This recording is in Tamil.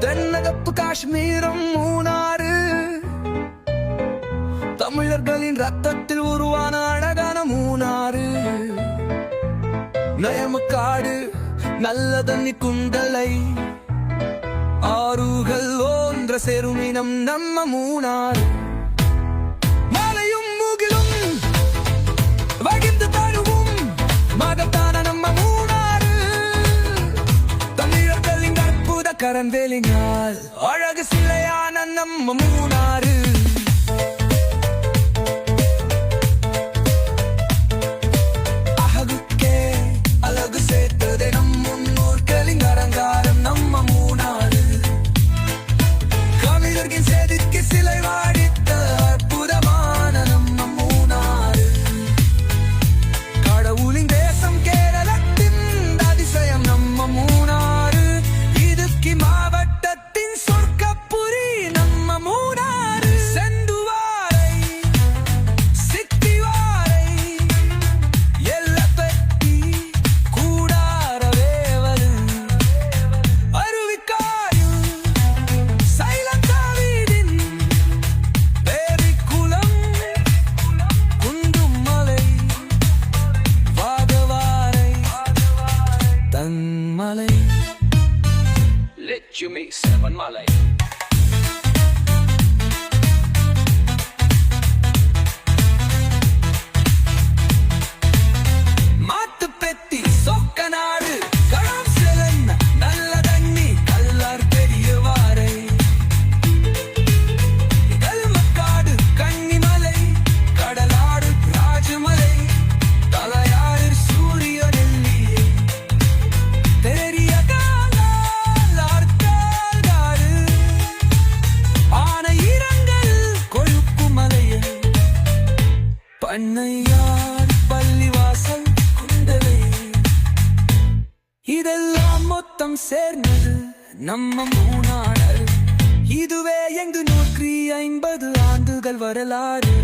தென்னகப்பு காஷ்மீரம் மூணாறு, தமிழர்களின் ரத்தத்தில் உருவான அழகான மூணாறு. நயமக்காடு, நல்ல தண்ணி குண்டலை, ஆறுகள் ஓன்ற செருமினம் நம்ம மூணாறு. மாலையும் மூகிலும் வகிந்து தருவும் மகத்தான நம்ம மூணாறு. தமிழர்களின் அற்புத கரந்தெளிஞால் அழகு சிலையான நம்ம மூணாறு. Lechumi Seven Malay. மாத்து பெத்தி சொக்கநாடு, களம் செலன் நல்ல தண்ணி, கல்லார் பெரியவாரை, கல்மக்காடு, கன்னிமலை, கடலாடு, ராஜமலை, தலையாறு, சூரிய நெல்லி, பெரிய பண்ணையார், பள்ளிவாசல், குண்டலை, இதெல்லாம் மொத்தம் சேர்ந்தது நம்ம மூணாறு. இதுவே எங்கு 150 ஆண்டுகள் வரலாறு.